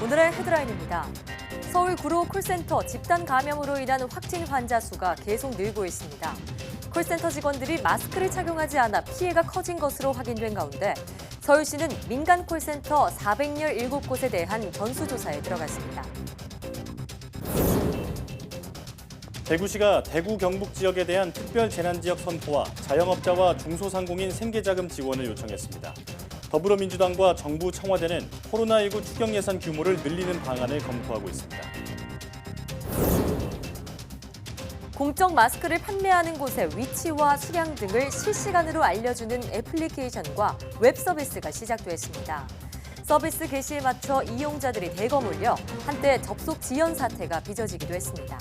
오늘의 헤드라인입니다. 서울 구로 콜센터 집단 감염으로 인한 확진 환자 수가 계속 늘고 있습니다. 콜센터 직원들이 마스크를 착용하지 않아 피해가 커진 것으로 확인된 가운데 서울시는 민간 콜센터 417곳에 대한 전수조사에 들어갔습니다. 대구시가 대구 경북 지역에 대한 특별 재난지역 선포와 자영업자와 중소상공인 생계자금 지원을 요청했습니다. 더불어민주당과 정부 청와대는 코로나19 추경 예산 규모를 늘리는 방안을 검토하고 있습니다. 공적 마스크를 판매하는 곳의 위치와 수량 등을 실시간으로 알려주는 애플리케이션과 웹 서비스가 시작됐습니다. 서비스 개시에 맞춰 이용자들이 대거 몰려 한때 접속 지연 사태가 빚어지기도 했습니다.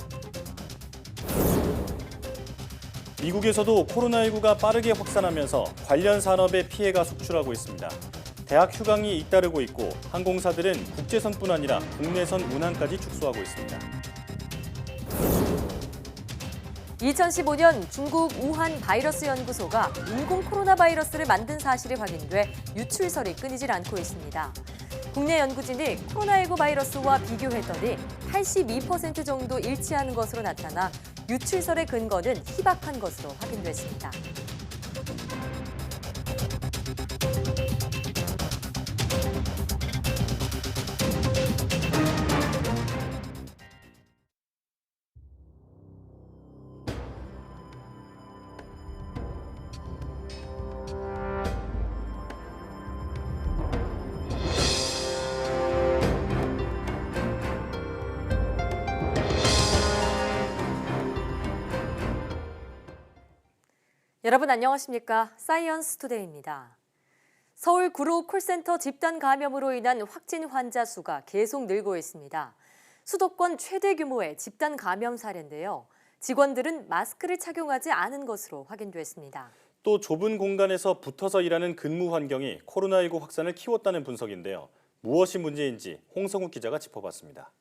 미국에서도 코로나19가 빠르게 확산하면서 관련 산업의 피해가 속출하고 있습니다. 대학 휴강이 잇따르고 있고 항공사들은 국제선뿐 아니라 국내선 운항까지 축소하고 있습니다. 2015년 중국 우한 바이러스 연구소가 인공 코로나 바이러스를 만든 사실이 확인돼 유출설이 끊이질 않고 있습니다. 국내 연구진이 코로나19 바이러스와 비교했더니 82% 정도 일치하는 것으로 나타나 유출설의 근거는 희박한 것으로 확인됐습니다. 여러분 안녕하십니까? 사이언스 투데이입니다. 서울 구로 콜센터 집단 감염으로 인한 확진 환자 수가 계속 늘고 있습니다. 수도권 최대 규모의 집단 감염 사례인데요. 직원들은 마스크를 착용하지 않은 것으로 확인됐습니다. 또 좁은 공간에서 붙어서 일하는 근무 환경이 코로나19 확산을 키웠다는 분석인데요. 무엇이 문제인지 홍성욱 기자가 짚어봤습니다.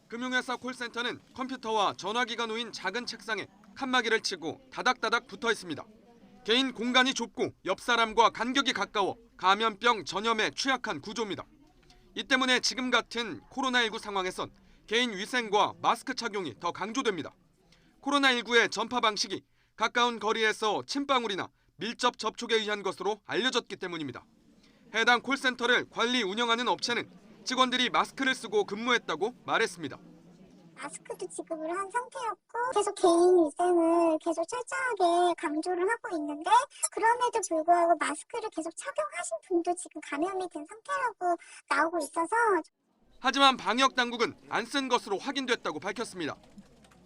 금융회사 콜센터는 컴퓨터와 전화기가 놓인 작은 책상에 칸막이를 치고 다닥다닥 붙어 있습니다. 개인 공간이 좁고 옆 사람과 간격이 가까워 감염병 전염에 취약한 구조입니다. 이 때문에 지금 같은 코로나19 상황에선 개인 위생과 마스크 착용이 더 강조됩니다. 코로나19의 전파 방식이 가까운 거리에서 침방울이나 밀접 접촉에 의한 것으로 알려졌기 때문입니다. 해당 콜센터를 관리 운영하는 업체는 직원들이 마스크를 쓰고 근무했다고 말했습니다. 마스크도 지급을 한 상태였고 계속 개인 위생을 계속 철저하게 강조를 하고 있는데 그럼에도 불구하고 마스크를 계속 착용하신 분도 지금 감염이 된 상태라고 나오고 있어서 하지만 방역 당국은 안 쓴 것으로 확인됐다고 밝혔습니다.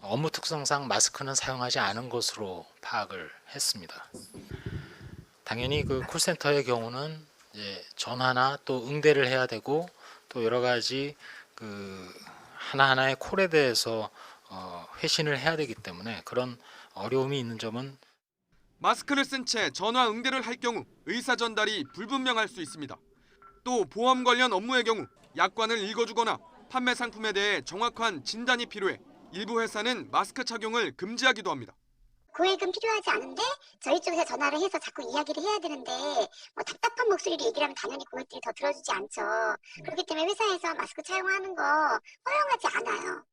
업무 특성상 마스크는 사용하지 않은 것으로 파악을 했습니다. 당연히 그 콜센터의 경우는 이제 전화나 또 응대를 해야 되고 또 여러 가지 그 하나하나의 콜에 대해서 회신을 해야 되기 때문에 그런 어려움이 있는 점은 마스크를 쓴 채 전화 응대를 할 경우 의사 전달이 불분명할 수 있습니다. 또 보험 관련 업무의 경우 약관을 읽어주거나 판매 상품에 대해 정확한 진단이 필요해 일부 회사는 마스크 착용을 금지하기도 합니다. 고액은 필요하지 않은데 저희 쪽에서 전화를 해서 자꾸 이야기를 해야 되는데 답답한 목소리로 얘기를 하면 당연히 고객들이 더 들어주지 않죠. 그렇기 때문에 회사에서 마스크 착용하는 거 허용하지 않아요.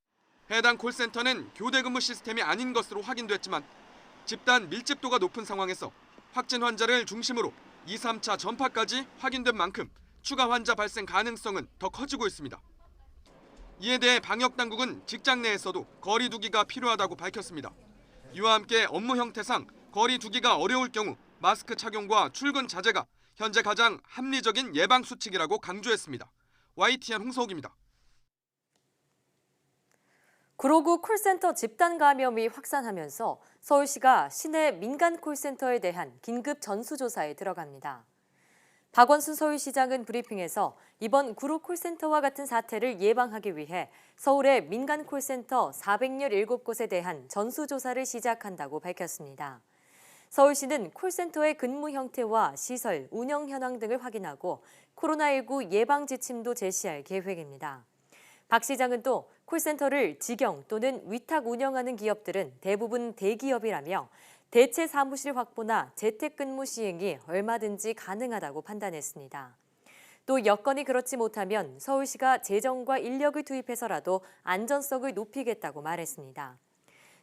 해당 콜센터는 교대 근무 시스템이 아닌 것으로 확인됐지만 집단 밀집도가 높은 상황에서 확진 환자를 중심으로 2, 3차 전파까지 확인된 만큼 추가 환자 발생 가능성은 더 커지고 있습니다. 이에 대해 방역당국은 직장 내에서도 거리 두기가 필요하다고 밝혔습니다. 이와 함께 업무 형태상 거리 두기가 어려울 경우 마스크 착용과 출근 자제가 현재 가장 합리적인 예방 수칙이라고 강조했습니다. YTN 홍서욱입니다. 구로구 콜센터 집단 감염이 확산하면서 서울시가 시내 민간 콜센터에 대한 긴급 전수조사에 들어갑니다. 박원순 서울시장은 브리핑에서 이번 구로 콜센터와 같은 사태를 예방하기 위해 서울의 민간 콜센터 417곳에 대한 전수조사를 시작한다고 밝혔습니다. 서울시는 콜센터의 근무 형태와 시설, 운영 현황 등을 확인하고 코로나19 예방 지침도 제시할 계획입니다. 박 시장은 또 콜센터를 직영 또는 위탁 운영하는 기업들은 대부분 대기업이라며 대체 사무실 확보나 재택근무 시행이 얼마든지 가능하다고 판단했습니다. 또 여건이 그렇지 못하면 서울시가 재정과 인력을 투입해서라도 안전성을 높이겠다고 말했습니다.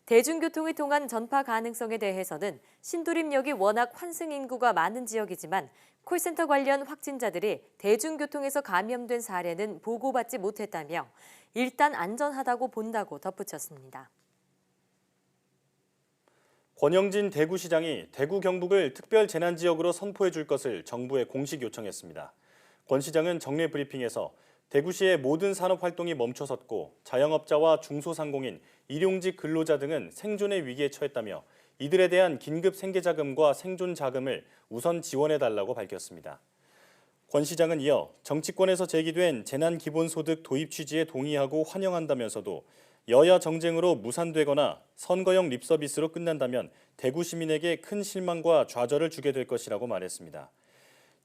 대중교통을 통한 전파 가능성에 대해서는 신도림역이 워낙 환승 인구가 많은 지역이지만 콜센터 관련 확진자들이 대중교통에서 감염된 사례는 보고받지 못했다며 일단 안전하다고 본다고 덧붙였습니다. 권영진 대구시장이 대구 경북을 특별 재난지역으로 선포해 줄 것을 정부에 공식 요청했습니다. 권 시장은 정례 브리핑에서 대구시의 모든 산업 활동이 멈춰섰고 자영업자와 중소상공인, 일용직 근로자 등은 생존의 위기에 처했다며 이들에 대한 긴급 생계자금과 생존 자금을 우선 지원해달라고 밝혔습니다. 권 시장은 이어 정치권에서 제기된 재난기본소득 도입 취지에 동의하고 환영한다면서도 여야 정쟁으로 무산되거나 선거용 립서비스로 끝난다면 대구 시민에게 큰 실망과 좌절을 주게 될 것이라고 말했습니다.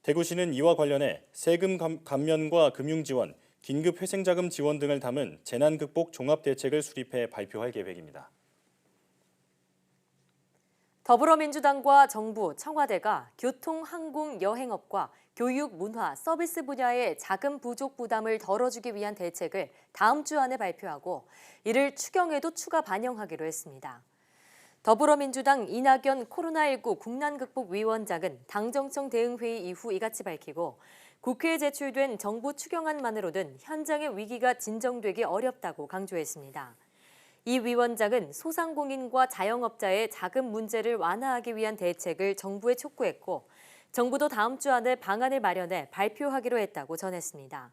대구시는 이와 관련해 세금 감면과 금융지원, 긴급회생자금 지원 등을 담은 재난극복 종합대책을 수립해 발표할 계획입니다. 더불어민주당과 정부, 청와대가 교통, 항공, 여행업과 교육, 문화, 서비스 분야의 자금 부족 부담을 덜어주기 위한 대책을 다음 주 안에 발표하고 이를 추경에도 추가 반영하기로 했습니다. 더불어민주당 이낙연 코로나19 국난극복위원장은 당정청 대응회의 이후 이같이 밝히고 국회에 제출된 정부 추경안만으로는 현장의 위기가 진정되기 어렵다고 강조했습니다. 이 위원장은 소상공인과 자영업자의 자금 문제를 완화하기 위한 대책을 정부에 촉구했고 정부도 다음 주 안에 방안을 마련해 발표하기로 했다고 전했습니다.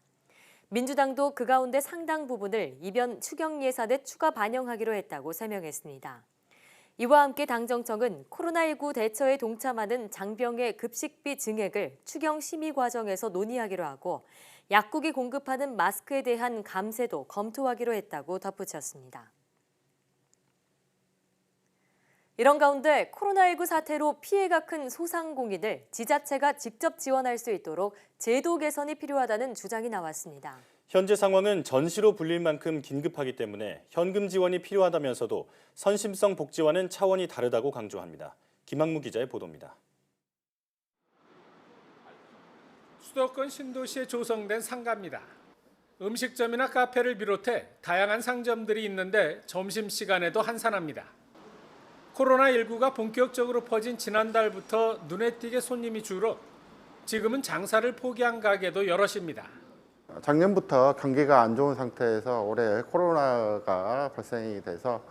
민주당도 그 가운데 상당 부분을 이번 추경 예산에 추가 반영하기로 했다고 설명했습니다. 이와 함께 당정청은 코로나19 대처에 동참하는 장병의 급식비 증액을 추경 심의 과정에서 논의하기로 하고 약국이 공급하는 마스크에 대한 감세도 검토하기로 했다고 덧붙였습니다. 이런 가운데 코로나19 사태로 피해가 큰 소상공인을 지자체가 직접 지원할 수 있도록 제도 개선이 필요하다는 주장이 나왔습니다. 현재 상황은 전시로 불릴 만큼 긴급하기 때문에 현금 지원이 필요하다면서도 선심성 복지와는 차원이 다르다고 강조합니다. 김학무 기자의 보도입니다. 수도권 신도시에 조성된 상가입니다. 음식점이나 카페를 비롯해 다양한 상점들이 있는데 점심시간에도 한산합니다. 코로나19가 본격적으로 퍼진 지난달부터 눈에 띄게 손님이 줄어 지금은 장사를 포기한 가게도 여럿입니다. 작년부터 경기가 안 좋은 상태에서 올해 코로나가 발생이 돼서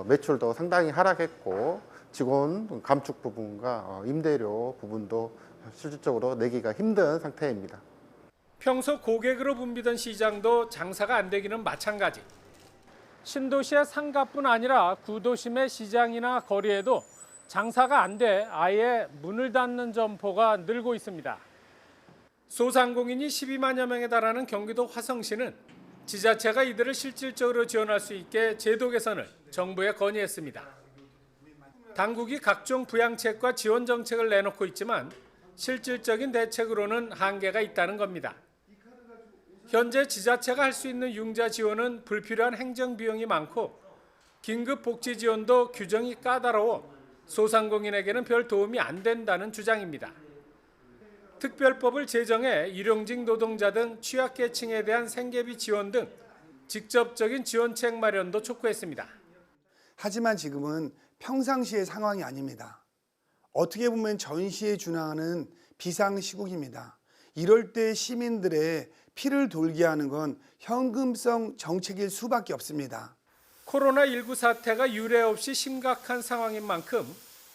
매출도 상당히 하락했고 직원 감축 부분과 임대료 부분도 실질적으로 내기가 힘든 상태입니다. 평소 고객으로 붐비던 시장도 장사가 안 되기는 마찬가지. 신도시의 상가뿐 아니라 구도심의 시장이나 거리에도 장사가 안 돼 아예 문을 닫는 점포가 늘고 있습니다. 소상공인이 12만여 명에 달하는 경기도 화성시는 지자체가 이들을 실질적으로 지원할 수 있게 제도 개선을 정부에 건의했습니다. 당국이 각종 부양책과 지원 정책을 내놓고 있지만 실질적인 대책으로는 한계가 있다는 겁니다. 현재 지자체가 할 수 있는 융자 지원은 불필요한 행정 비용이 많고 긴급 복지 지원도 규정이 까다로워 소상공인에게는 별 도움이 안 된다는 주장입니다. 특별법을 제정해 일용직 노동자 등 취약계층에 대한 생계비 지원 등 직접적인 지원책 마련도 촉구했습니다. 하지만 지금은 평상시의 상황이 아닙니다. 어떻게 보면 전시에 준하는 비상시국입니다. 이럴 때 시민들의 피를 돌게 하는 건 현금성 정책일 수밖에 없습니다. 코로나19 사태가 유례 없이 심각한 상황인 만큼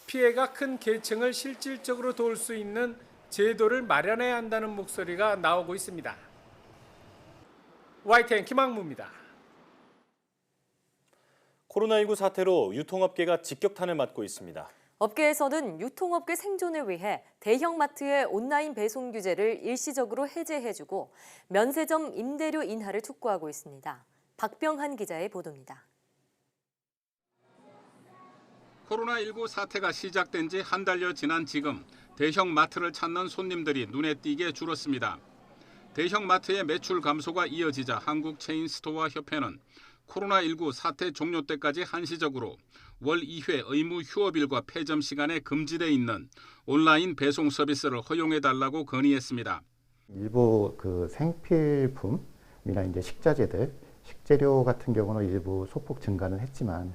피해가 큰 계층을 실질적으로 도울 수 있는 제도를 마련해야 한다는 목소리가 나오고 있습니다. YTN 김학무입니다. 코로나19 사태로 유통업계가 직격탄을 맞고 있습니다. 업계에서는 유통업계 생존을 위해 대형마트의 온라인 배송 규제를 일시적으로 해제해주고 면세점 임대료 인하를 촉구하고 있습니다. 박병한 기자의 보도입니다. 코로나19 사태가 시작된 지 한 달여 지난 지금 대형 마트를 찾는 손님들이 눈에 띄게 줄었습니다. 대형 마트의 매출 감소가 이어지자 한국체인스토어 협회는 코로나19 사태 종료 때까지 한시적으로 월 2회 의무 휴업일과 폐점 시간에 금지돼 있는 온라인 배송 서비스를 허용해달라고 건의했습니다. 일부 그 생필품이나 이제 식자재들, 식재료 같은 경우는 일부 소폭 증가는 했지만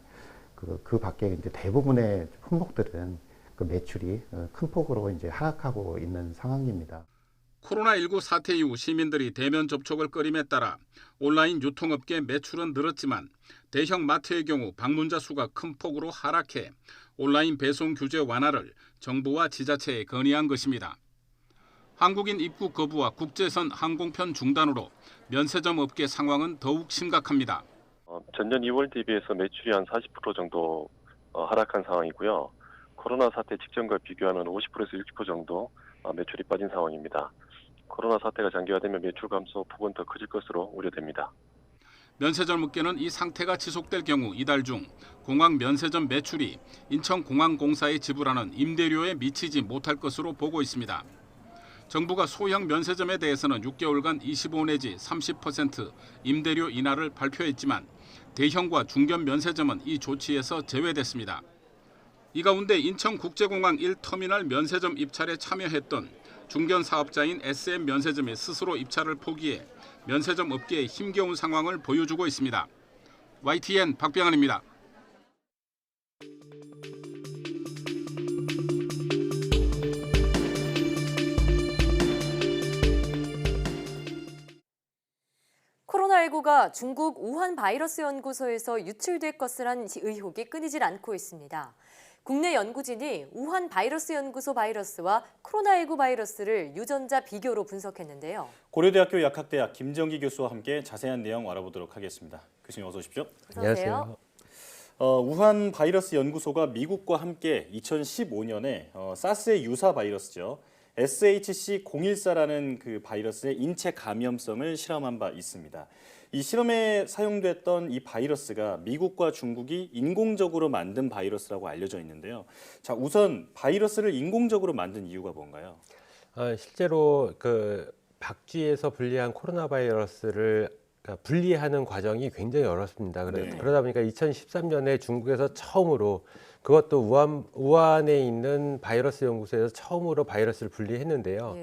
그 밖에 이제 대부분의 품목들은 그 매출이 큰 폭으로 이제 하락하고 있는 상황입니다. 코로나19 사태 이후 시민들이 대면 접촉을 꺼림에 따라 온라인 유통업계 매출은 늘었지만 대형 마트의 경우 방문자 수가 큰 폭으로 하락해 온라인 배송 규제 완화를 정부와 지자체에 건의한 것입니다. 한국인 입국 거부와 국제선 항공편 중단으로 면세점 업계 상황은 더욱 심각합니다. 전년 2월 대비해서 매출이 한 40% 정도 하락한 상황이고요. 코로나 사태 직전과 비교하면 50%에서 60% 정도 매출이 빠진 상황입니다. 코로나 사태가 장기화되면 매출 감소 폭은 더 커질 것으로 우려됩니다. 면세점 업계는 이 상태가 지속될 경우 이달 중 공항 면세점 매출이 인천공항공사에 지불하는 임대료에 미치지 못할 것으로 보고 있습니다. 정부가 소형 면세점에 대해서는 6개월간 25 내지 30% 임대료 인하를 발표했지만 대형과 중견 면세점은 이 조치에서 제외됐습니다. 이 가운데 인천국제공항 1터미널 면세점 입찰에 참여했던 중견 사업자인 SM 면세점이 스스로 입찰을 포기해 면세점 업계의 힘겨운 상황을 보여주고 있습니다. YTN 박병환입니다. 코로나19가 중국 우한 바이러스 연구소에서 유출될 것이란 의혹이 끊이질 않고 있습니다. 국내 연구진이 우한 바이러스 연구소 바이러스와 코로나19 바이러스를 유전자 비교로 분석했는데요. 고려대학교 약학대학 김정기 교수와 함께 자세한 내용 알아보도록 하겠습니다. 교수님 어서 오십시오. 안녕하세요. 우한 바이러스 연구소가 미국과 함께 2015년에 사스의 유사 바이러스죠. SHC-014라는 그 바이러스의 인체 감염성을 실험한 바 있습니다. 이 실험에 사용됐던 이 바이러스가 미국과 중국이 인공적으로 만든 바이러스라고 알려져 있는데요. 자, 우선 바이러스를 인공적으로 만든 이유가 뭔가요? 실제로 그 박쥐에서 분리한 코로나 바이러스를 분리하는 과정이 굉장히 어렵습니다. 그러다 보니까 2013년에 중국에서 처음으로 그것도 우한에 있는 바이러스 연구소에서 처음으로 바이러스를 분리했는데요.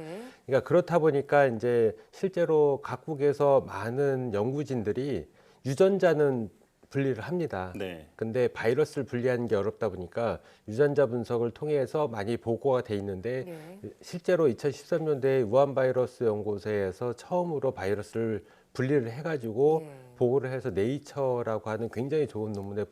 그러니까 그렇다 보니까 이제 실제로 각국에서 많은 연구진들이 유전자는 분리를 합니다. 근데 바이러스를 분리하는 게 어렵다 보니까 유전자 분석을 통해서 많이 보고가 돼 있는데 실제로 2013년도에 우한 바이러스 연구소에서 처음으로 바이러스를 분리를 해가지고 보고를 해서 네이처라고 하는 굉장히 좋은 논문에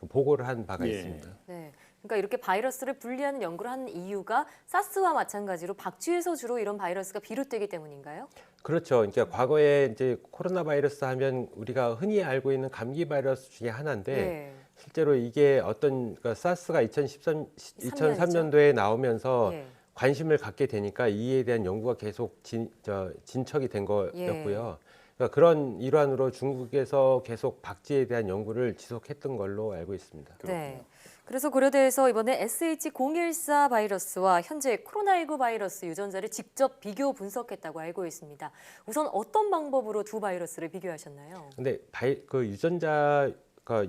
보고를 한 바가 있습니다. 네, 그러니까 이렇게 바이러스를 분리하는 연구를 하는 이유가 사스와 마찬가지로 박쥐에서 주로 이런 바이러스가 비롯되기 때문인가요? 그렇죠. 그러니까 과거에 이제 코로나 바이러스 하면 우리가 흔히 알고 있는 감기 바이러스 중에 하나인데 실제로 이게 어떤 그러니까 사스가 2003년도에 나오면서 관심을 갖게 되니까 이에 대한 연구가 계속 진척이 된 거였고요. 그러니까 그런 일환으로 중국에서 계속 박쥐에 대한 연구를 지속했던 걸로 알고 있습니다. 네. 그래서 고려대에서 이번에 SH014 바이러스와 현재 코로나19 바이러스 유전자를 직접 비교 분석했다고 알고 있습니다. 우선 어떤 방법으로 두 바이러스를 비교하셨나요? 근데 그 유전자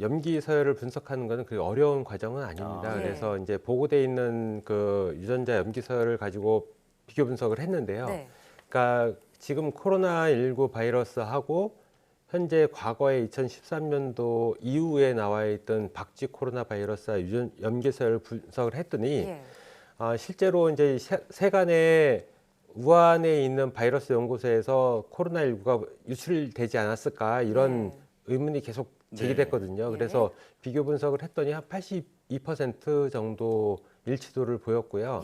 염기 서열을 분석하는 것은 그렇게 어려운 과정은 아닙니다. 그래서 이제 보고돼 있는 그 유전자 염기 서열을 가지고 비교 분석을 했는데요. 그러니까 지금 코로나19 바이러스하고 현재 과거에 2013년도 이후에 나와 있던 박쥐 코로나 바이러스와 염기서열 분석을 했더니 실제로 이제 세간에 우한에 있는 바이러스 연구소에서 코로나19가 유출되지 않았을까 이런 의문이 계속 제기됐거든요. 그래서 비교 분석을 했더니 한 82% 정도 일치도를 보였고요.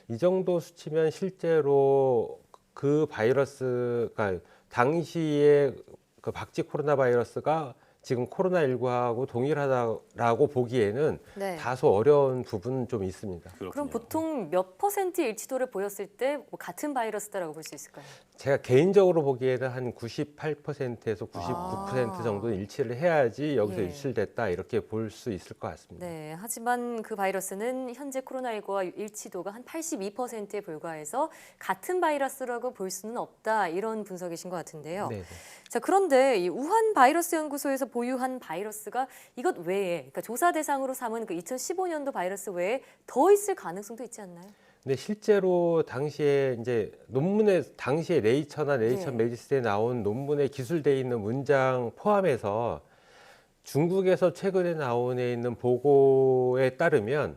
이 정도 수치면 실제로 그 바이러스가 당시에 그 박쥐 코로나 바이러스가 지금 코로나19하고 동일하다라고 보기에는 다소 어려운 부분은 좀 있습니다. 그럼 보통 몇 퍼센트 일치도를 보였을 때 같은 바이러스다라고 볼 수 있을까요? 제가 개인적으로 보기에는 한 98%에서 99% 정도는 일치를 해야지 여기서 유출됐다 이렇게 볼 수 있을 것 같습니다. 네, 하지만 그 바이러스는 현재 코로나19와 일치도가 한 82%에 불과해서 같은 바이러스라고 볼 수는 없다 이런 분석이신 것 같은데요. 자, 그런데 이 우한 바이러스 연구소에서 보유한 바이러스가 이것 외에, 그러니까 조사 대상으로 삼은 그 2015년도 바이러스 외에 더 있을 가능성도 있지 않나요? 근데 실제로 당시에 이제 논문에 당시에 네이처나 네이처 네. 메디슨에 나온 논문에 기술돼 있는 문장 포함해서 중국에서 최근에 나온에 있는 보고에 따르면,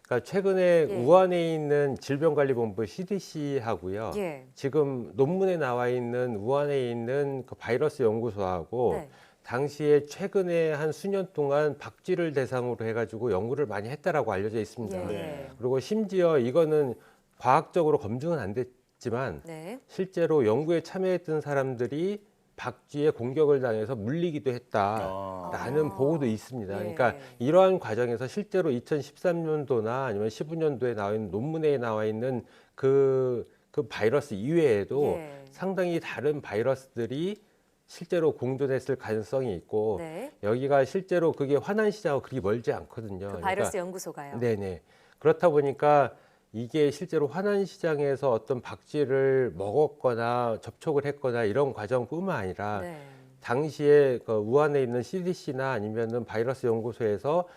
그러니까 최근에 예. 우한에 있는 질병관리본부 CDC하고요. 예. 지금 논문에 나와 있는 우한에 있는 그 바이러스 연구소하고 네. 당시에 최근에 한 수년 동안 박쥐를 대상으로 해가지고 연구를 많이 했다라고 알려져 있습니다. 예. 네. 그리고 심지어 이거는 과학적으로 검증은 안 됐지만 네. 실제로 연구에 참여했던 사람들이 박쥐의 공격을 당해서 물리기도 했다라는 아. 보고도 있습니다. 예. 그러니까 이러한 과정에서 실제로 2013년도나 아니면 15년도에 나와 있는 논문에 나와 있는 그 바이러스 이외에도 예. 상당히 다른 바이러스들이 실제로 공존했을 가능성이 있고 네. 여기가 실제로 그게 화난 시장하고 그리 멀지 않거든요. 그 바이러스 연구소가요. 네네. 그렇다 보니까 이게 실제로 화난 시장에서 어떤 박쥐를 먹었거나 접촉을 했거나 이런 과정뿐만 아니라 네. 당시에 그 우한에 있는 CDC나 아니면은 바이러스 연구소에서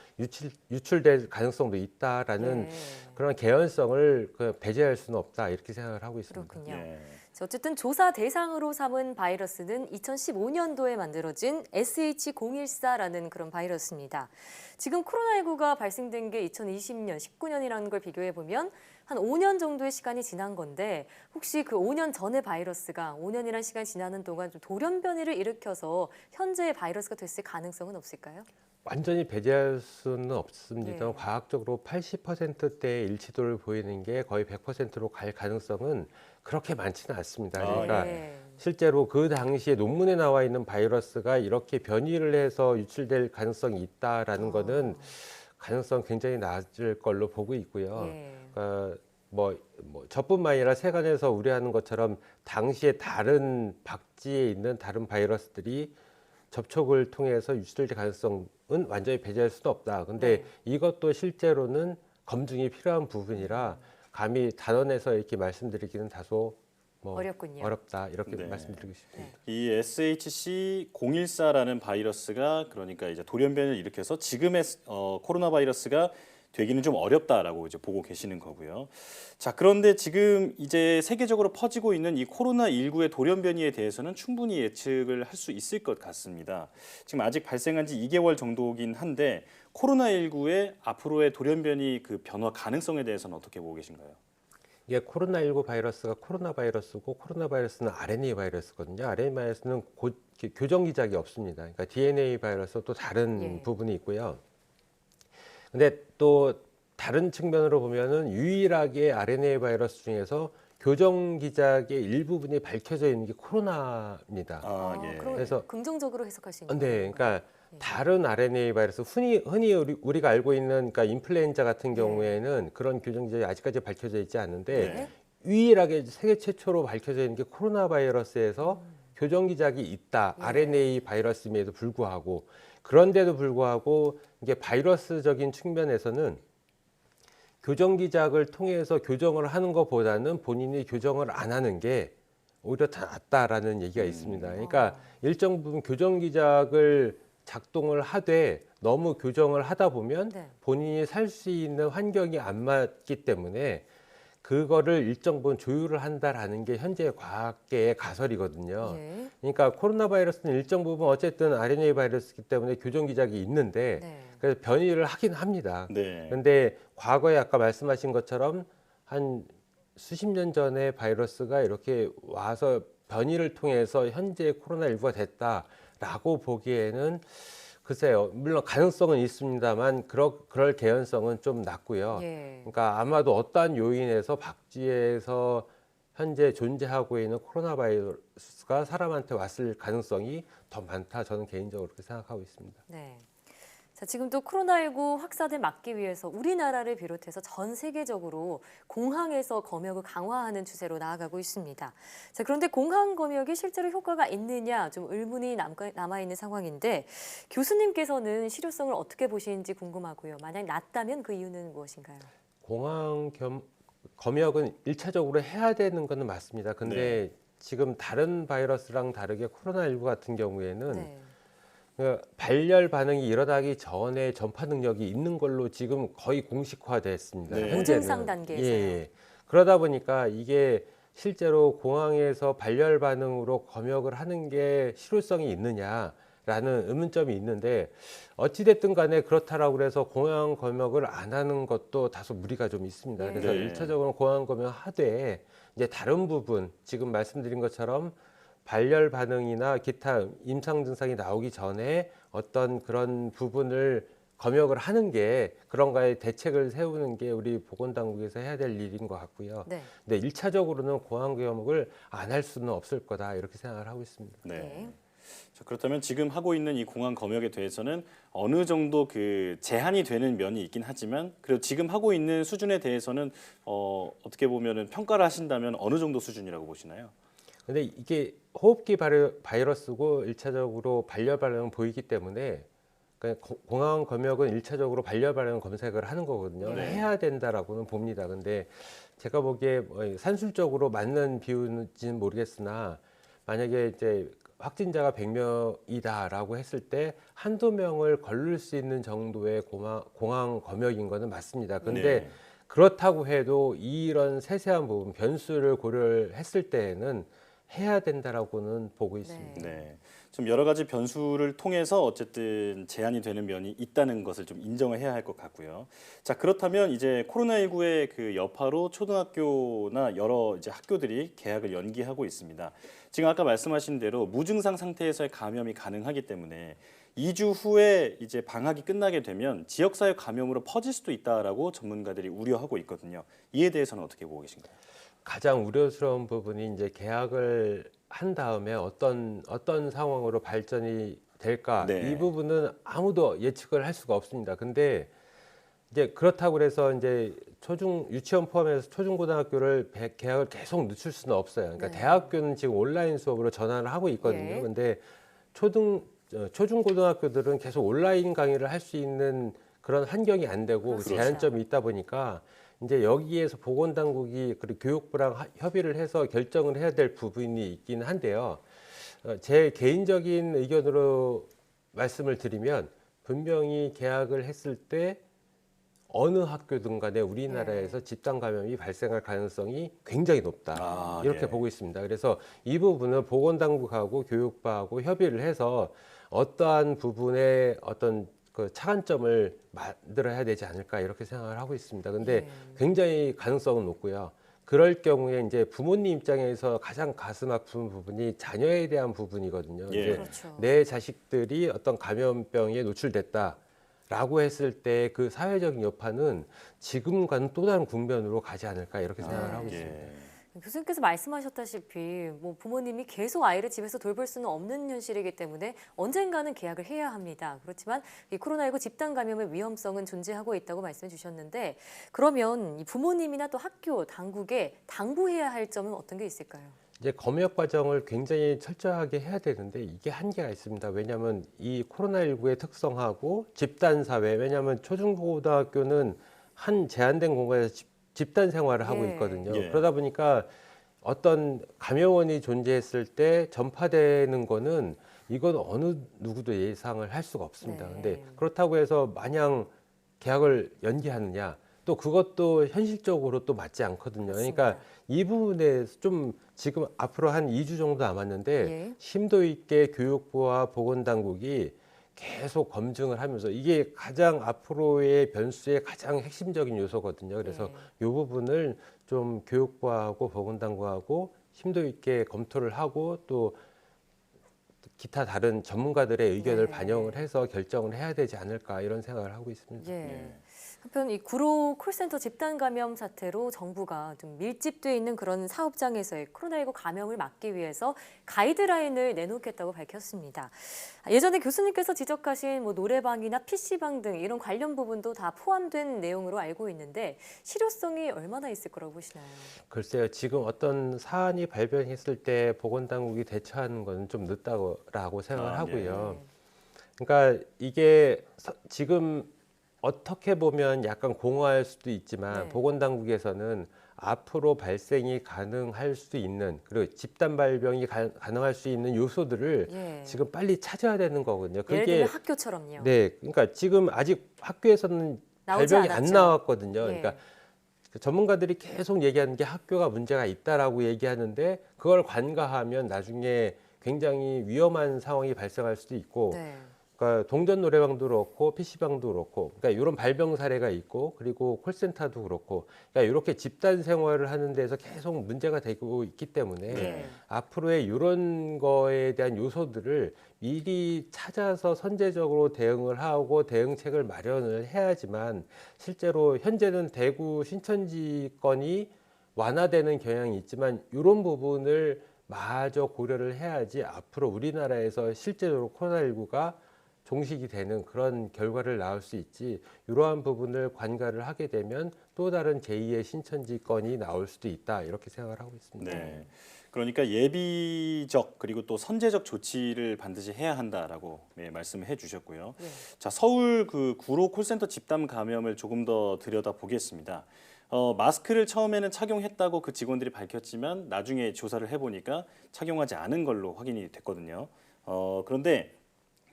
유출될 가능성도 있다라는 예. 그런 개연성을 배제할 수는 없다 이렇게 생각을 하고 있습니다. 그렇군요. 네. 자, 어쨌든 조사 대상으로 삼은 바이러스는 2015년도에 만들어진 SH014라는 그런 바이러스입니다. 지금 코로나19가 발생된 게 2020년, 19년이라는 걸 비교해 보면 한 5년 정도의 시간이 지난 건데 혹시 그 5년 전의 바이러스가 5년이라는 시간이 지나는 동안 좀 돌연변이를 일으켜서 현재의 바이러스가 됐을 가능성은 없을까요? 완전히 배제할 수는 없습니다. 예. 과학적으로 80%대의 일치도를 보이는 게 거의 100%로 갈 가능성은 그렇게 많지는 않습니다. 그러니까 네. 실제로 그 당시에 논문에 나와 있는 바이러스가 이렇게 변이를 해서 유출될 가능성이 있다라는 거는 가능성 굉장히 낮을 걸로 보고 있고요. 예. 뭐 저뿐만 아니라 세간에서 우려하는 것처럼 당시에 다른 박쥐에 있는 다른 바이러스들이 접촉을 통해서 유출될 가능성은 완전히 배제할 수는 없다. 근데 네. 이것도 실제로는 검증이 필요한 부분이라 감히 단언해서 이렇게 말씀드리기는 다소 어렵군요. 어렵다 이렇게 네. 말씀드리고 싶습니다. 이 SHC014라는 바이러스가 그러니까 이제 돌연변이를 일으켜서 지금의 코로나 바이러스가 되기는 좀 어렵다라고 이제 보고 계시는 거고요. 자, 그런데 지금 이제 세계적으로 퍼지고 있는 이 코로나19의 돌연변이에 대해서는 충분히 예측을 할 수 있을 것 같습니다. 지금 아직 발생한 지 2개월 정도긴 한데 코로나19의 앞으로의 돌연변이 그 변화 가능성에 대해서는 어떻게 보고 계신가요? 이게 코로나19 바이러스가 코로나 바이러스고 코로나 바이러스는 RNA 바이러스거든요. RNA 바이러스는 교정 기작이 없습니다. 그러니까 DNA 바이러스도 또 다른 예. 부분이 있고요. 근데 또 다른 측면으로 보면은 유일하게 RNA 바이러스 중에서 교정 기작의 일부분이 밝혀져 있는 게 코로나입니다. 그럼 그래서 긍정적으로 해석할 수 있는 네, 거예요? 그러니까 다른 RNA 바이러스 흔히 우리가 알고 있는 그러니까 인플루엔자 같은 경우에는 그런 교정 기작이 아직까지 밝혀져 있지 않는데 네. 유일하게 세계 최초로 밝혀져 있는 게 코로나 바이러스에서 교정 기작이 있다. 예. RNA 바이러스임에도 불구하고 그런데도 불구하고 이게 바이러스적인 측면에서는 교정 기작을 통해서 교정을 하는 것보다는 본인이 교정을 안 하는 게 오히려 더 낫다라는 얘기가 있습니다. 그러니까 일정 부분 교정 기작을 작동을 하되 너무 교정을 하다 보면 네. 본인이 살 수 있는 환경이 안 맞기 때문에 그거를 일정 부분 조율을 한다라는 게 현재 과학계의 가설이거든요. 예. 그러니까 코로나 바이러스는 일정 부분 어쨌든 RNA 바이러스이기 때문에 교정 기작이 있는데 네. 그래서 변이를 하긴 합니다. 네. 그런데 과거에 아까 말씀하신 것처럼 한 수십 년 전에 바이러스가 이렇게 와서 변이를 통해서 현재 코로나19가 됐다라고 보기에는 글쎄요. 물론 가능성은 있습니다만 그럴 개연성은 좀 낮고요. 예. 그러니까 아마도 어떠한 요인에서 박쥐에서 현재 존재하고 있는 코로나 바이러스가 사람한테 왔을 가능성이 더 많다. 저는 개인적으로 그렇게 생각하고 있습니다. 네. 자, 지금 또 코로나19 확산을 막기 위해서 우리나라를 비롯해서 전 세계적으로 공항에서 검역을 강화하는 추세로 나아가고 있습니다. 자, 그런데 공항 검역이 실제로 효과가 있느냐 좀 의문이 남아있는 상황인데 교수님께서는 실효성을 어떻게 보시는지 궁금하고요. 만약 낮다면 그 이유는 무엇인가요? 공항 검역은 일차적으로 해야 되는 것은 맞습니다. 근데 지금 다른 바이러스랑 다르게 코로나19 같은 경우에는 네. 발열 반응이 일어나기 전에 전파 능력이 있는 걸로 지금 거의 공식화됐습니다. 네. 현재는. 무증상 단계에서요. 예. 그러다 보니까 이게 실제로 공항에서 발열 반응으로 검역을 하는 게 실효성이 있느냐라는 의문점이 있는데 어찌됐든 간에 그렇다라고 해서 공항 검역을 안 하는 것도 다소 무리가 좀 있습니다. 그래서 네. 일차적으로 공항 검역 하되 이제 다른 부분 지금 말씀드린 것처럼 발열 반응이나 기타 임상 증상이 나오기 전에 어떤 그런 부분을 검역을 하는 게 그런 거에 대책을 세우는 게 우리 보건당국에서 해야 될 일인 것 같고요. 네. 근데 일차적으로는 공항 검역을 안 할 수는 없을 거다 이렇게 생각을 하고 있습니다. 네. 네. 자, 그렇다면 지금 하고 있는 이 공항 검역에 대해서는 어느 정도 그 제한이 되는 면이 있긴 하지만 그래도 지금 하고 있는 수준에 대해서는 어떻게 보면은 평가를 하신다면 어느 정도 수준이라고 보시나요? 근데 이게 호흡기 바이러스고 일차적으로 발열 반응을 보이기 때문에 공항 검역은 일차적으로 발열 반응 검색을 하는 거거든요. 네. 해야 된다라고는 봅니다. 근데 제가 보기에 산술적으로 맞는 비율인지는 모르겠으나 만약에 이제 확진자가 100명이다라고 했을 때 한두 명을 걸릴 수 있는 정도의 공항 검역인 거는 맞습니다. 근데 네. 그렇다고 해도 이런 세세한 부분 변수를 고려를 했을 때에는 해야 된다라고는 보고 있습니다. 네. 좀 여러 가지 변수를 통해서 어쨌든 제한이 되는 면이 있다는 것을 좀 인정을 해야 할 것 같고요. 자, 그렇다면 이제 코로나19의 그 여파로 초등학교나 여러 이제 학교들이 개학을 연기하고 있습니다. 지금 아까 말씀하신 대로 무증상 상태에서의 감염이 가능하기 때문에 2주 후에 이제 방학이 끝나게 되면 지역사회 감염으로 퍼질 수도 있다라고 전문가들이 우려하고 있거든요. 이에 대해서는 어떻게 보고 계신가요? 가장 우려스러운 부분이 이제 개학을 한 다음에 어떤 상황으로 발전이 될까 네. 이 부분은 아무도 예측을 할 수가 없습니다. 근데 이제 그렇다고 해서 이제 유치원 포함해서 초중고등학교를 개학을 계속 늦출 수는 없어요. 그러니까 네. 대학교는 지금 온라인 수업으로 전환을 하고 있거든요. 예. 근데 초중고등학교들은 계속 온라인 강의를 할 수 있는 그런 환경이 안 되고 그렇죠. 제한점이 있다 보니까 이제 여기에서 보건당국이 그리고 교육부랑 협의를 해서 결정을 해야 될 부분이 있긴 한데요. 제 개인적인 의견으로 말씀을 드리면 분명히 개학을 했을 때 어느 학교든 간에 우리나라에서 집단 감염이 발생할 가능성이 굉장히 높다. 이렇게 네. 보고 있습니다. 그래서 이 부분은 보건당국하고 교육부하고 협의를 해서 어떠한 부분에 어떤 그 차관점을 만들어야 되지 않을까 이렇게 생각을 하고 있습니다. 근데 굉장히 가능성은 높고요. 그럴 경우에 이제 부모님 입장에서 가장 가슴 아픈 부분이 자녀에 대한 부분이거든요. 예. 이제 그렇죠. 내 자식들이 어떤 감염병에 노출됐다라고 했을 때 그 사회적인 여파는 지금과는 또 다른 국면으로 가지 않을까 이렇게 생각을 하고 있습니다. 교수님께서 말씀하셨다시피 뭐 부모님이 계속 아이를 집에서 돌볼 수는 없는 현실이기 때문에 언젠가는 개학을 해야 합니다. 그렇지만 이 코로나19 집단 감염의 위험성은 존재하고 있다고 말씀해 주셨는데 그러면 이 부모님이나 또 학교, 당국에 당부해야 할 점은 어떤 게 있을까요? 이제 검역 과정을 굉장히 철저하게 해야 되는데 이게 한계가 있습니다. 왜냐하면 이 코로나19의 특성하고 집단 사회, 왜냐하면 초중고등학교는 한 제한된 공간에서 집단 생활을 하고 있거든요. 예. 그러다 보니까 어떤 감염원이 존재했을 때 전파되는 거는 이건 어느 누구도 예상을 할 수가 없습니다. 네. 근데 그렇다고 해서 마냥 개학을 연기하느냐? 또 그것도 현실적으로 또 맞지 않거든요. 그러니까 이 부분에 좀 지금 앞으로 한 2주 정도 남았는데 예. 심도 있게 교육부와 보건당국이 계속 검증을 하면서 이게 가장 앞으로의 변수의 가장 핵심적인 요소거든요. 그래서 이 부분을 좀 교육부하고 보건당국하고 심도 있게 검토를 하고 또 기타 다른 전문가들의 의견을 반영을 해서 결정을 해야 되지 않을까 이런 생각을 하고 있습니다. 한편 이 구로 콜센터 집단 감염 사태로 정부가 좀 밀집돼 있는 그런 사업장에서의 코로나19 감염을 막기 위해서 가이드라인을 내놓겠다고 밝혔습니다. 예전에 교수님께서 지적하신 뭐 노래방이나 PC방 등 이런 관련 부분도 다 포함된 내용으로 알고 있는데 실효성이 얼마나 있을 거라고 보시나요? 글쎄요. 지금 어떤 사안이 발병했을 때 보건당국이 대처하는 건 좀 늦다고 생각을 하고요. 그러니까 이게 지금 어떻게 보면 약간 공허할 수도 있지만 보건당국에서는 앞으로 발생이 가능할 수 있는 그리고 집단 발병이 가능할 수 있는 요소들을 예. 지금 빨리 찾아야 되는 거거든요. 예를 들면 학교처럼요. 네, 그러니까 지금 아직 학교에서는 나오지 발병이 안 않았죠. 나왔거든요. 예. 그러니까 전문가들이 계속 얘기하는 게 학교가 문제가 있다라고 얘기하는데 그걸 간과하면 나중에 굉장히 위험한 상황이 발생할 수도 있고 네. 그러니까 동전 노래방도 그렇고 PC방도 그렇고 그러니까 이런 발병 사례가 있고 그리고 콜센터도 그렇고 그러니까 이렇게 집단 생활을 하는 데서 계속 문제가 되고 있기 때문에 네. 앞으로의 이런 거에 대한 요소들을 미리 찾아서 선제적으로 대응을 하고 대응책을 마련을 해야지만 실제로 현재는 대구 신천지 건이 완화되는 경향이 있지만 이런 부분을 마저 고려를 해야지 앞으로 우리나라에서 실제로 코로나19가 종식이 되는 그런 결과를 낳을 수 있지 이러한 부분을 관가를 하게 되면 또 다른 제2의 신천지 건이 나올 수도 있다 이렇게 생각을 하고 있습니다. 네. 그러니까 예비적 그리고 또 선제적 조치를 반드시 해야 한다라고 말씀을 해주셨고요. 네. 자, 서울 그 구로 콜센터 집단 감염을 조금 더 들여다 보겠습니다. 마스크를 처음에는 착용했다고 그 직원들이 밝혔지만 나중에 조사를 해보니까 착용하지 않은 걸로 확인이 됐거든요. 그런데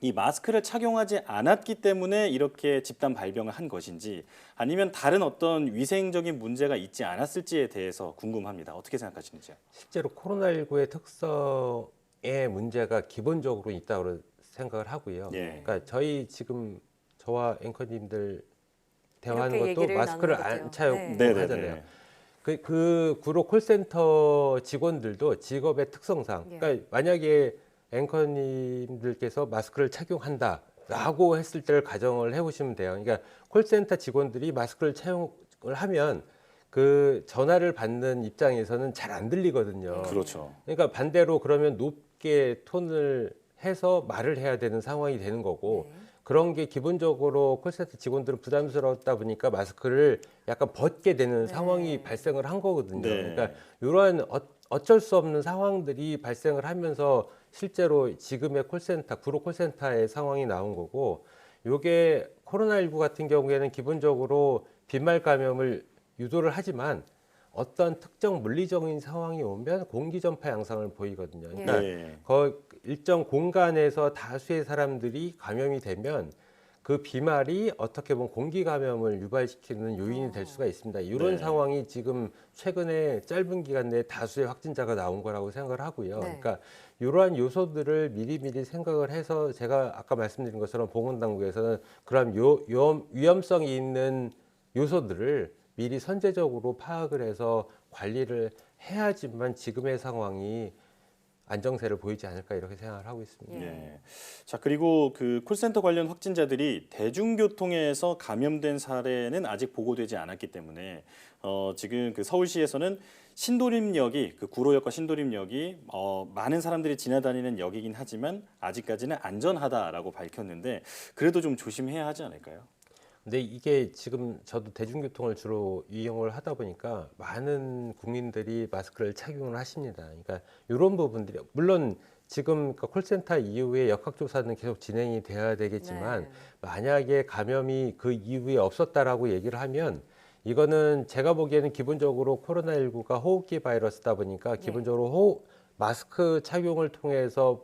이 마스크를 착용하지 않았기 때문에 이렇게 집단 발병을 한 것인지 아니면 다른 어떤 위생적인 문제가 있지 않았을지에 대해서 궁금합니다. 어떻게 생각하시는지요? 실제로 코로나19의 특성의 문제가 기본적으로 있다고 생각을 하고요. 예. 그러니까 저희 지금 저와 앵커님들 대화하는 이렇게 것도 얘기를 마스크를 나누는 안 거죠. 차고 네. 하잖아요. 그 구로 콜센터 직원들도 직업의 특성상 예. 그러니까 만약에 앵커님들께서 마스크를 착용한다라고 했을 때를 가정을 해보시면 돼요. 그러니까 콜센터 직원들이 마스크를 착용을 하면 그 전화를 받는 입장에서는 잘 안 들리거든요. 그렇죠. 그러니까 반대로 그러면 높게 톤을 해서 말을 해야 되는 상황이 되는 거고 네. 그런 게 기본적으로 콜센터 직원들은 부담스럽다 보니까 마스크를 약간 벗게 되는 네. 상황이 발생을 한 거거든요. 네. 그러니까 이러한 어쩔 수 없는 상황들이 발생을 하면서 실제로 지금의 콜센터, 구로 콜센터의 상황이 나온 거고 이게 코로나19 같은 경우에는 기본적으로 빈말 감염을 유도를 하지만 어떤 특정 물리적인 상황이 오면 공기 전파 양상을 보이거든요. 그러니까 네. 일정 공간에서 다수의 사람들이 감염이 되면 그 비말이 어떻게 보면 공기 감염을 유발시키는 요인이 될 수가 있습니다. 이런 네. 상황이 지금 최근에 짧은 기간 내에 다수의 확진자가 나온 거라고 생각을 하고요. 네. 그러니까 이러한 요소들을 미리미리 생각을 해서 제가 아까 말씀드린 것처럼 보건당국에서는 그런 위험성이 있는 요소들을 미리 선제적으로 파악을 해서 관리를 해야지만 지금의 상황이 안정세를 보이지 않을까 이렇게 생각을 하고 있습니다. 예. 자, 그리고 그 콜센터 관련 확진자들이 대중교통에서 감염된 사례는 아직 보고되지 않았기 때문에 지금 그 서울시에서는 신도림역이 그 구로역과 신도림역이 많은 사람들이 지나다니는 역이긴 하지만 아직까지는 안전하다라고 밝혔는데 그래도 좀 조심해야 하지 않을까요? 근데 이게 지금 저도 대중교통을 주로 이용을 하다 보니까 많은 국민들이 마스크를 착용을 하십니다. 그러니까 이런 부분들이 물론 지금 콜센터 이후에 역학조사는 계속 진행이 돼야 되겠지만 네. 만약에 감염이 그 이후에 없었다라고 얘기를 하면 이거는 제가 보기에는 기본적으로 코로나19가 호흡기 바이러스다 보니까 기본적으로 마스크 착용을 통해서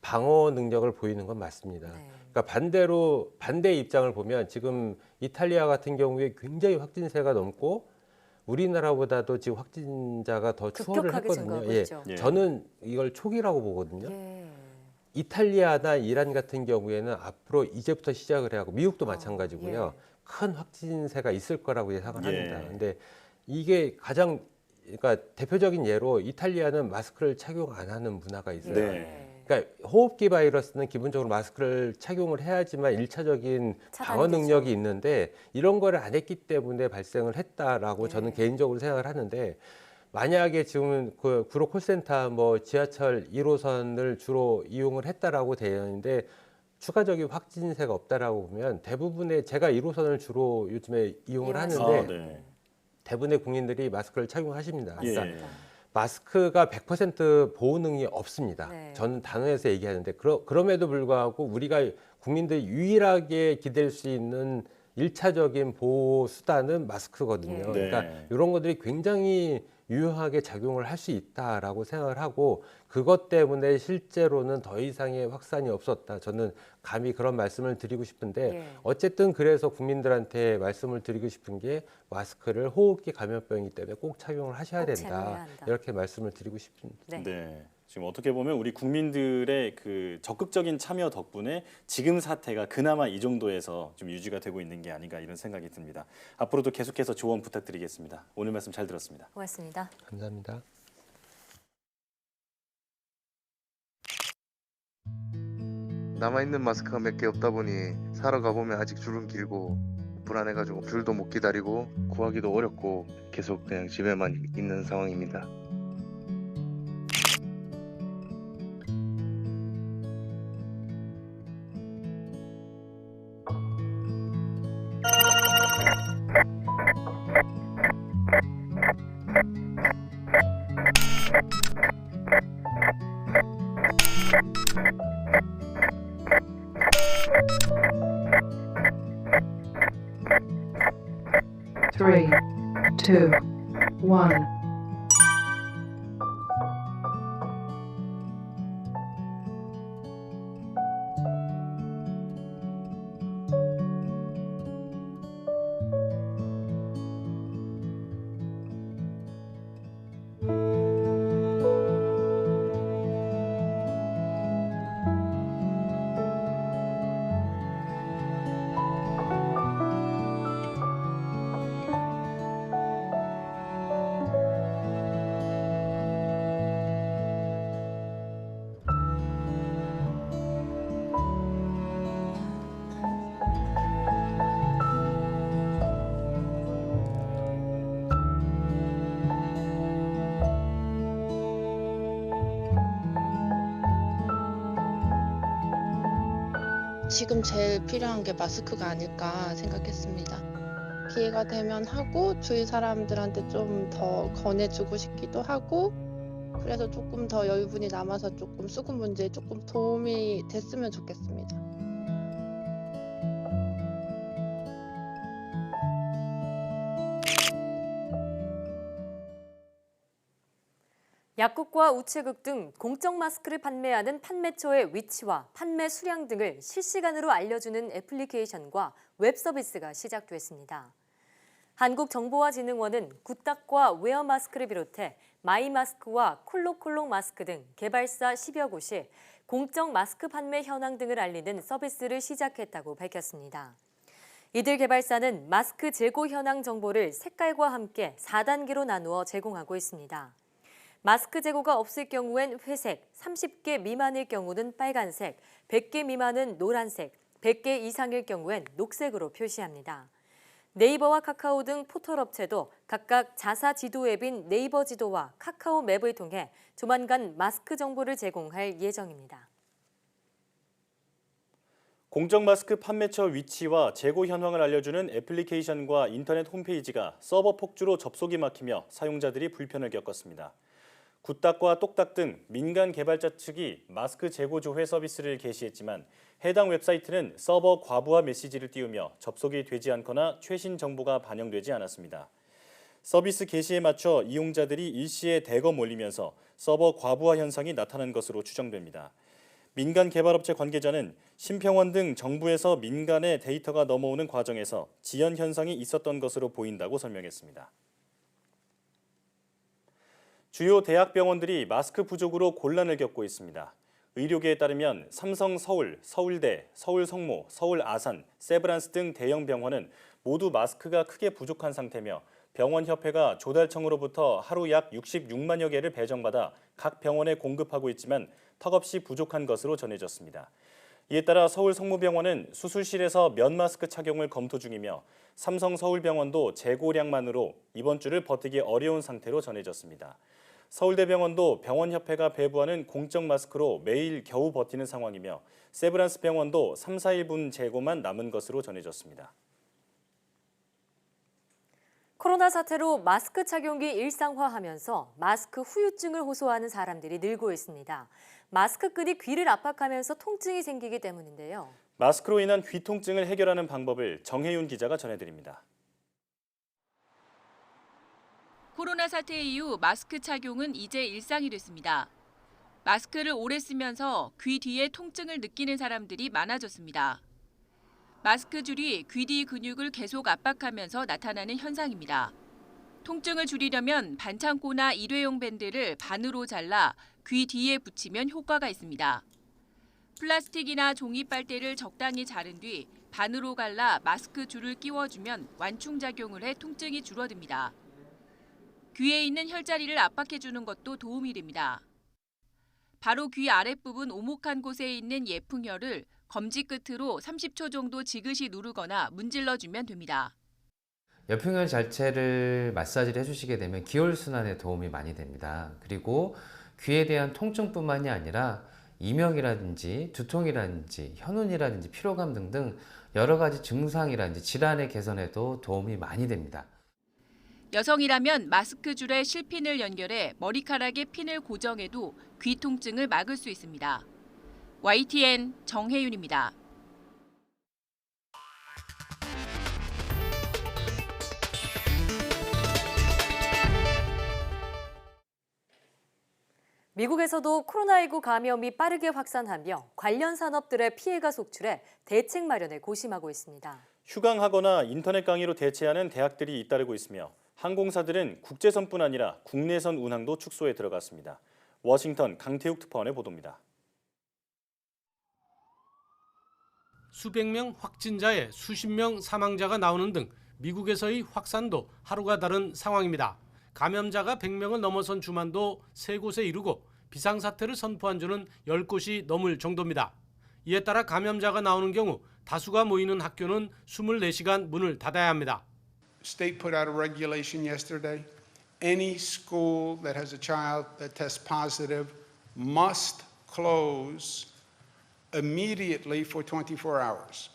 방어 능력을 보이는 건 맞습니다. 네. 그러니까 반대 입장을 보면 지금 이탈리아 같은 경우에 굉장히 확진세가 넘고 우리나라보다도 지금 확진자가 더 추월을 급격하게 했거든요. 증가하고 예. 있죠. 예. 저는 이걸 초기라고 보거든요. 예. 이탈리아나 이란 같은 경우에는 앞으로 이제부터 시작을 해야 하고 미국도 마찬가지고요. 예. 큰 확진세가 있을 거라고 예상을 합니다. 예. 근데 이게 가장 그러니까 대표적인 예로 이탈리아는 마스크를 착용 안 하는 문화가 있어요. 네. 그러니까 호흡기 바이러스는 기본적으로 마스크를 착용을 해야지만 1차적인 방어 차단이 능력이 되죠. 있는데 이런 거를 안 했기 때문에 발생을 했다라고 네. 저는 개인적으로 생각을 하는데 만약에 지금 그 구로 콜센터 뭐 지하철 1호선을 주로 이용을 했다라고 되어 있는데 추가적인 확진세가 없다라고 보면 대부분의 제가 1호선을 주로 요즘에 이용을 하는데 네. 대부분의 국민들이 마스크를 착용하십니다. 예. 그러니까 마스크가 100% 보호 능력이 없습니다. 네. 저는 단호해서 얘기하는데 그럼에도 불구하고 우리가 국민들이 유일하게 기댈 수 있는 일차적인 보호 수단은 마스크거든요. 예. 그러니까 네. 이런 것들이 굉장히 유효하게 작용을 할 수 있다라고 생각을 하고 그것 때문에 실제로는 더 이상의 확산이 없었다. 저는 감히 그런 말씀을 드리고 싶은데 예. 어쨌든 그래서 국민들한테 말씀을 드리고 싶은 게 마스크를 호흡기 감염병이기 때문에 꼭 착용을 하셔야 꼭 착용해야 된다. 한다. 이렇게 말씀을 드리고 싶습니다. 네. 네. 지금 어떻게 보면 우리 국민들의 그 적극적인 참여 덕분에 지금 사태가 그나마 이 정도에서 좀 유지가 되고 있는 게 아닌가 이런 생각이 듭니다. 앞으로도 계속해서 조언 부탁드리겠습니다. 오늘 말씀 잘 들었습니다. 고맙습니다. 감사합니다. 남아있는 마스크가 몇 개 없다 보니 사러 가보면 아직 줄은 길고 불안해가지고 줄도 못 기다리고 구하기도 어렵고 계속 그냥 집에만 있는 상황입니다. Three, two, one. 지금 제일 필요한 게 마스크가 아닐까 생각했습니다. 기회가 되면 하고 주위 사람들한테 좀 더 권해주고 싶기도 하고 그래서 조금 더 여유분이 남아서 조금 수급 문제에 조금 도움이 됐으면 좋겠습니다. 약국과 우체국 등 공적 마스크를 판매하는 판매처의 위치와 판매 수량 등을 실시간으로 알려주는 애플리케이션과 웹 서비스가 시작됐습니다. 한국정보화진흥원은 굿닥과 웨어 마스크를 비롯해 마이마스크와 콜록콜록 마스크 등 개발사 10여 곳이 공적 마스크 판매 현황 등을 알리는 서비스를 시작했다고 밝혔습니다. 이들 개발사는 마스크 재고 현황 정보를 색깔과 함께 4단계로 나누어 제공하고 있습니다. 마스크 재고가 없을 경우엔 회색, 30개 미만일 경우는 빨간색, 100개 미만은 노란색, 100개 이상일 경우엔 녹색으로 표시합니다. 네이버와 카카오 등 포털업체도 각각 자사 지도 앱인 네이버 지도와 카카오 맵을 통해 조만간 마스크 정보를 제공할 예정입니다. 공적 마스크 판매처 위치와 재고 현황을 알려주는 애플리케이션과 인터넷 홈페이지가 서버 폭주로 접속이 막히며 사용자들이 불편을 겪었습니다. 굿닥과 똑딱 등 민간 개발자 측이 마스크 재고 조회 서비스를 개시했지만 해당 웹사이트는 서버 과부하 메시지를 띄우며 접속이 되지 않거나 최신 정보가 반영되지 않았습니다. 서비스 개시에 맞춰 이용자들이 일시에 대거 몰리면서 서버 과부하 현상이 나타난 것으로 추정됩니다. 민간 개발업체 관계자는 심평원 등 정부에서 민간에 데이터가 넘어오는 과정에서 지연 현상이 있었던 것으로 보인다고 설명했습니다. 주요 대학병원들이 마스크 부족으로 곤란을 겪고 있습니다. 의료계에 따르면 삼성 서울, 서울대, 서울성모, 서울아산, 세브란스 등 대형 병원은 모두 마스크가 크게 부족한 상태며 병원협회가 조달청으로부터 하루 약 66만여 개를 배정받아 각 병원에 공급하고 있지만 턱없이 부족한 것으로 전해졌습니다. 이에 따라 서울성모병원은 수술실에서 면 마스크 착용을 검토 중이며 삼성 서울병원도 재고량만으로 이번 주를 버티기 어려운 상태로 전해졌습니다. 서울대병원도 병원협회가 배부하는 공적 마스크로 매일 겨우 버티는 상황이며 세브란스 병원도 3, 4일분 재고만 남은 것으로 전해졌습니다. 코로나 사태로 마스크 착용이 일상화하면서 마스크 후유증을 호소하는 사람들이 늘고 있습니다. 마스크 끈이 귀를 압박하면서 통증이 생기기 때문인데요. 마스크로 인한 귀 통증을 해결하는 방법을 정혜윤 기자가 전해드립니다. 코로나 사태 이후 마스크 착용은 이제 일상이 됐습니다. 마스크를 오래 쓰면서 귀 뒤에 통증을 느끼는 사람들이 많아졌습니다. 마스크 줄이 귀 뒤 근육을 계속 압박하면서 나타나는 현상입니다. 통증을 줄이려면 반창고나 일회용 밴드를 반으로 잘라 귀 뒤에 붙이면 효과가 있습니다. 플라스틱이나 종이 빨대를 적당히 자른 뒤 반으로 갈라 마스크 줄을 끼워주면 완충작용을 해 통증이 줄어듭니다. 귀에 있는 혈자리를 압박해주는 것도 도움이 됩니다. 바로 귀 아랫부분 오목한 곳에 있는 예풍혈을 검지 끝으로 30초 정도 지그시 누르거나 문질러주면 됩니다. 예풍혈 자체를 마사지를 해주시게 되면 기혈순환에 도움이 많이 됩니다. 그리고 귀에 대한 통증뿐만이 아니라 이명이라든지 두통이라든지 현운이라든지 피로감 등등 여러 가지 증상이라든지 질환의 개선에도 도움이 많이 됩니다. 여성이라면 마스크 줄에 실핀을 연결해 머리카락에 핀을 고정해도 귀 통증을 막을 수 있습니다. YTN 정혜윤입니다. 미국에서도 코로나19 감염이 빠르게 확산하며 관련 산업들의 피해가 속출해 대책 마련에 고심하고 있습니다. 휴강하거나 인터넷 강의로 대체하는 대학들이 잇따르고 있으며 항공사들은 국제선뿐 아니라 국내선 운항도 축소에 들어갔습니다. 워싱턴 강태욱 특파원의 보도입니다. 수백 명 확진자에 수십 명 사망자가 나오는 등 미국에서의 확산도 하루가 다른 상황입니다. 감염자가 100명을 넘어선 주만도 3곳에 이르고 비상사태를 선포한 주는 10곳이 넘을 정도입니다. 이에 따라 감염자가 나오는 경우 다수가 모이는 학교는 24시간 문을 닫아야 합니다. State put out a regulation yesterday. Any school that has a child that tests positive must close immediately for 24 hours.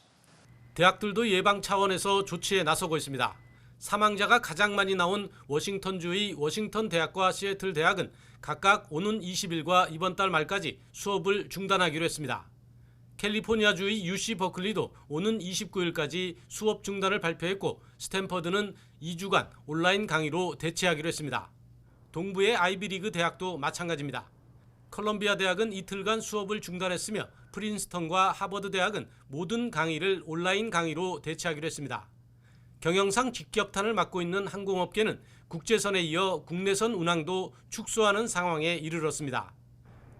대학들도 예방 차원에서 조치에 나서고 있습니다. 사망자가 가장 많이 나온 워싱턴주의 워싱턴 대학과 시애틀 대학은 각각 오는 20일과 이번 달 말까지 수업을 중단하기로 했습니다. 캘리포니아주의 UC 버클리도 오는 29일까지 수업 중단을 발표했고 스탠퍼드는 2주간 온라인 강의로 대체하기로 했습니다. 동부의 아이비리그 대학도 마찬가지입니다. 컬럼비아 대학은 이틀간 수업을 중단했으며 프린스턴과 하버드 대학은 모든 강의를 온라인 강의로 대체하기로 했습니다. 경영상 직격탄을 맞고 있는 항공업계는 국제선에 이어 국내선 운항도 축소하는 상황에 이르렀습니다.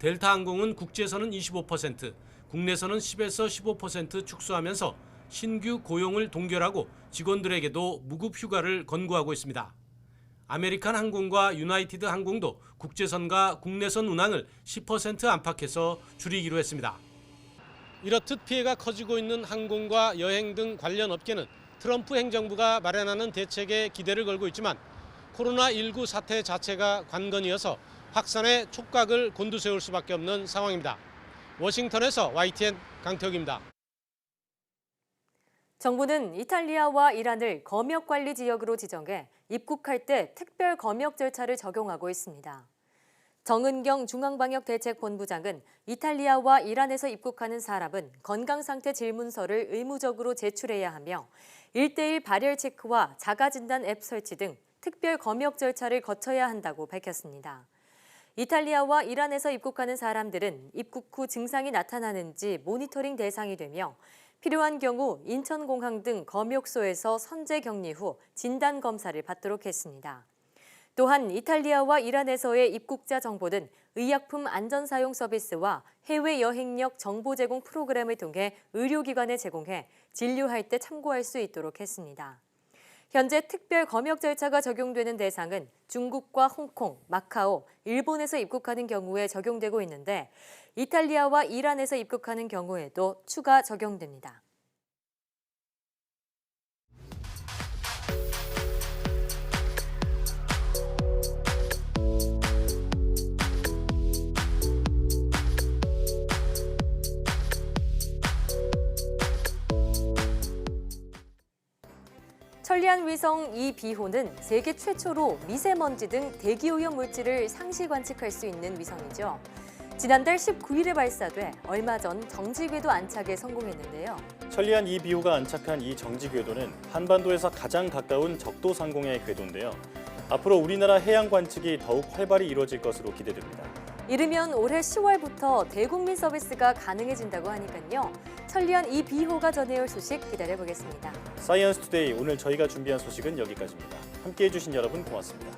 델타항공은 국제선은 25%, 국내선은 10에서 15% 축소하면서 신규 고용을 동결하고 직원들에게도 무급 휴가를 권고하고 있습니다. 아메리칸 항공과 유나이티드 항공도 국제선과 국내선 운항을 10% 안팎해서 줄이기로 했습니다. 이렇듯 피해가 커지고 있는 항공과 여행 등 관련 업계는 트럼프 행정부가 마련하는 대책에 기대를 걸고 있지만 코로나19 사태 자체가 관건이어서 확산의 촉각을 곤두세울 수밖에 없는 상황입니다. 워싱턴에서 YTN 강태욱입니다. 정부는 이탈리아와 이란을 검역관리 지역으로 지정해 입국할 때 특별 검역 절차를 적용하고 있습니다. 정은경 중앙방역대책본부장은 이탈리아와 이란에서 입국하는 사람은 건강상태 질문서를 의무적으로 제출해야 하며 1:1 발열 체크와 자가진단 앱 설치 등 특별 검역 절차를 거쳐야 한다고 밝혔습니다. 이탈리아와 이란에서 입국하는 사람들은 입국 후 증상이 나타나는지 모니터링 대상이 되며 필요한 경우 인천공항 등 검역소에서 선제 격리 후 진단 검사를 받도록 했습니다. 또한 이탈리아와 이란에서의 입국자 정보는 의약품 안전사용 서비스와 해외 여행력 정보 제공 프로그램을 통해 의료기관에 제공해 진료할 때 참고할 수 있도록 했습니다. 현재 특별 검역 절차가 적용되는 대상은 중국과 홍콩, 마카오, 일본에서 입국하는 경우에 적용되고 있는데 이탈리아와 이란에서 입국하는 경우에도 추가 적용됩니다. 천리안 위성 이비호는 세계 최초로 미세먼지 등 대기오염 물질을 상시 관측할 수 있는 위성이죠. 지난달 19일에 발사돼 얼마 전 정지궤도 안착에 성공했는데요. 천리안 2비호가 안착한 이 정지궤도는 한반도에서 가장 가까운 적도 상공의 궤도인데요. 앞으로 우리나라 해양 관측이 더욱 활발히 이루어질 것으로 기대됩니다. 이르면 올해 10월부터 대국민 서비스가 가능해진다고 하니까요. 천리안 2비호가 전해올 소식 기다려보겠습니다. 사이언스 투데이 오늘 저희가 준비한 소식은 여기까지입니다. 함께해 주신 여러분 고맙습니다.